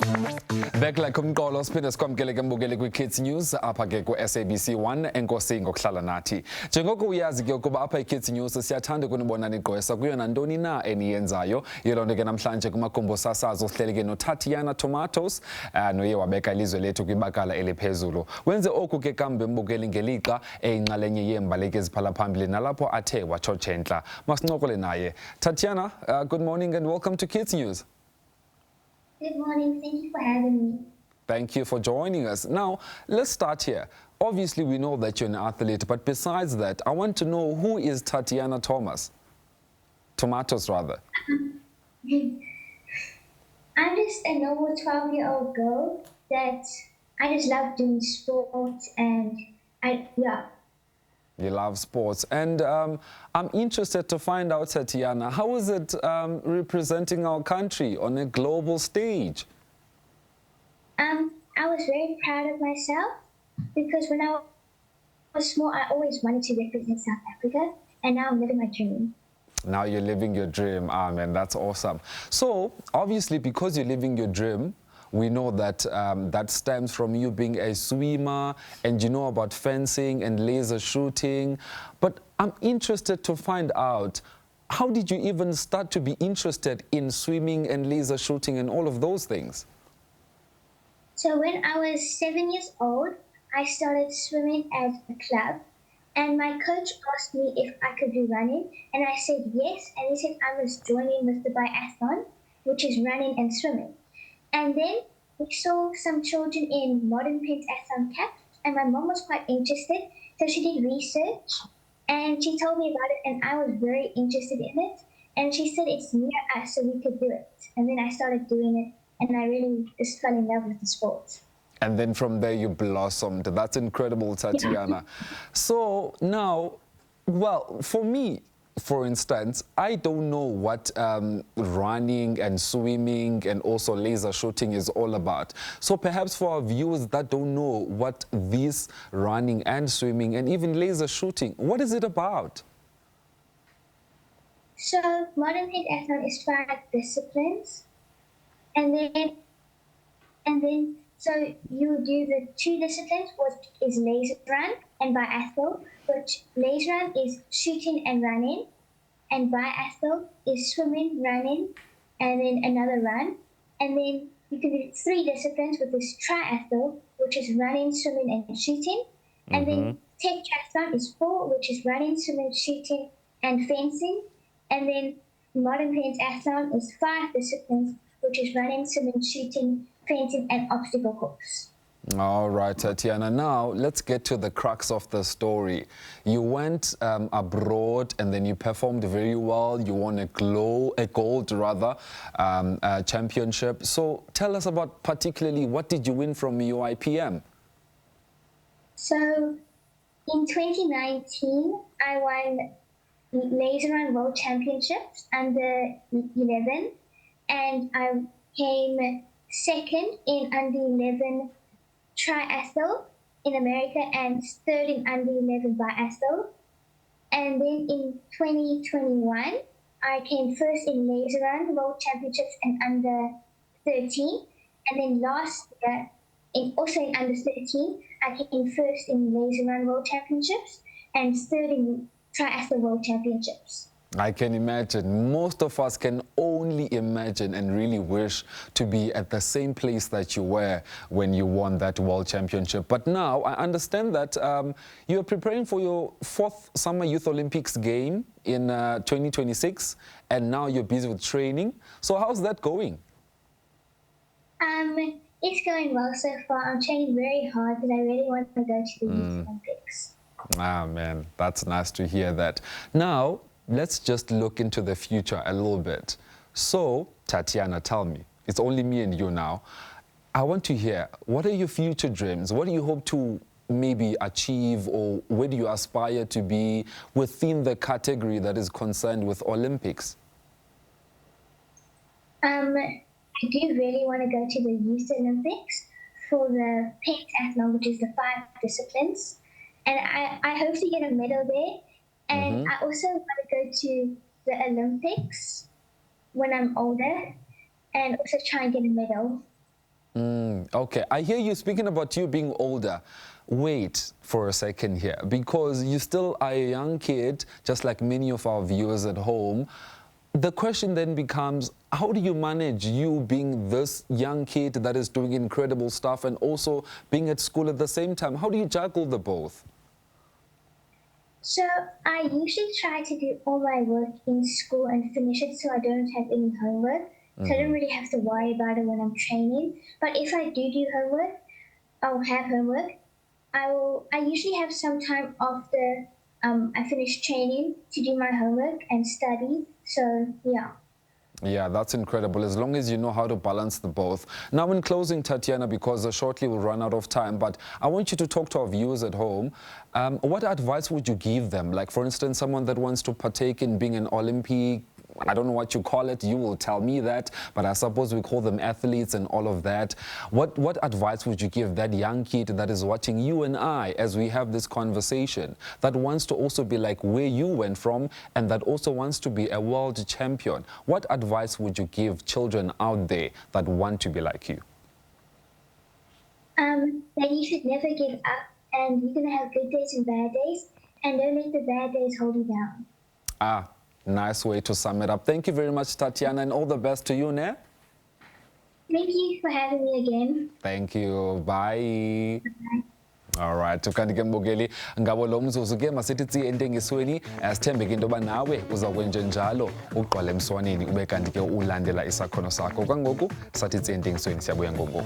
Vekla kumqolo siphinde sikwamkele ke mbukeli kwi-Kids News apha ke ku-SABC 1 enkosi ngokuhlala nathi. Njengoko uyazi ke ukuba apha i-Kids News siyathanda ukunibona nigqwesa kuyo nantoni na eniyenzayo. Yiloo nto ke namhlanje kumagumbi sasazo sihleli ke no-Tatiana Thomatos noye wabeka ilizwe lethu kwibakala eliphezulu. Wenze oku ke kambe mbukeli ngelixa eyinxalenye yeembaleki eziphala phambili nalapho athe watshotshentla. Masincokole naye. Tatiana, good morning and welcome to Kids News. Good morning. Thank you for having me. Thank you for joining us. Now, let's start here. Obviously, we know that you're an athlete, but besides that, I want to know who is Tatiana Thomatos, rather. I'm just a normal 12-year-old girl that I just love doing sports and You love sports. And I'm interested to find out, Tatiana, how is it representing our country on a global stage? I was very proud of myself because when I was small, I always wanted to represent South Africa, and now I'm living my dream. Now you're living your dream. Ah, man, that's awesome. So, obviously, because you're living your dream, we know that that stems from you being a swimmer, and you know about fencing and laser shooting. But I'm interested to find out, how did you even start to be interested in swimming and laser shooting and all of those things? So when I was 7 years old, I started swimming at a club, and my coach asked me if I could do running, and I said yes, and he said I was joining with the biathlon, which is running and swimming. And then we saw some children in modern pentathlon camp, and my mom was quite interested, so she did research, and she told me about it, and I was very interested in it, and she said it's near us, so we could do it. And then I started doing it, and I really just fell in love with the sport. And then from there you blossomed. That's incredible, Tatiana. Yeah. So now, well, for me, for instance, I don't know what running and swimming and also laser shooting is all about. So perhaps for our viewers that don't know what this running and swimming and even laser shooting, what is it about? So modern pentathlon is 5 disciplines. And then so you do the 2 disciplines, which is laser run and biathlon, which laser run is shooting and running, and biathlon is swimming, running, and then another run. And then you can do 3 disciplines, with this triathlon, which is running, swimming, and shooting. And then tetrathlon is 4, which is running, swimming, shooting, and fencing. And then modern pentathlon is 5 disciplines, which is running, swimming, shooting, fencing, and obstacle course. All right, Tatiana. Now, let's get to the crux of the story. You went abroad and then you performed very well. You won a gold championship. So tell us about particularly what did you win from UIPM? So in 2019, I won Laser Run World Championships under 11. And I came second in under 11 triathlon in America and third in under 11 biathlon. And then in 2021, I came first in laser run world championships and under 13. And then last year, also in under 13, I came first in laser run world championships and third in triathlon world championships. I can imagine. Most of us can only imagine and really wish to be at the same place that you were when you won that World Championship. But now I understand that you are preparing for your 4th Summer Youth Olympics game in 2026, and now you're busy with training. So how's that going? It's going well so far. I'm training very hard because I really want to go to the Youth Olympics. Ah, man, that's nice to hear that. Now, let's just look into the future a little bit. So, Tatiana, tell me, it's only me and you now. I want to hear, what are your future dreams? What do you hope to maybe achieve, or where do you aspire to be within the category that is concerned with Olympics? I do really want to go to the Youth Olympics for the pentathlon, which is the 5 disciplines. And I hope to get a medal there. And I also want to go to the Olympics when I'm older and also try and get a medal. Okay, I hear you speaking about you being older. Wait for a second here, because you still are a young kid, just like many of our viewers at home. The question then becomes, how do you manage you being this young kid that is doing incredible stuff and also being at school at the same time? How do you juggle the both? So I usually try to do all my work in school and finish it so I don't have any homework. So I don't really have to worry about it when I'm training. But if I do homework, I'll have homework. I usually have some time after I finish training to do my homework and study. So yeah. Yeah, that's incredible, as long as you know how to balance the both. Now, in closing, Tatiana, because shortly we'll run out of time, but I want you to talk to our viewers at home. What advice would you give them? Like, for instance, someone that wants to partake in being an Olympic, I don't know what you call it, you will tell me that, but I suppose we call them athletes and all of that. What advice would you give that young kid that is watching you and I as we have this conversation, that wants to also be like where you went from and that also wants to be a world champion? What advice would you give children out there that want to be like you? That you should never give up, and you're going to have good days and bad days, and don't let the bad days hold you down. Nice way to sum it up. Thank you very much, Tatiana, and all the best to you, ne? Thank you for having me again. Thank you. Bye. Bye. All right, ukanti ke mbukeli ngabo lo mzuzu ke masithi tsi entengisweni sithembeke into yoba nawe uzakwenje njalo ugqwale emswaneni ube kanti ke ulandela isakhono sakho. Kwangoku sathi tsi entengisweni, siyabuya ngoku.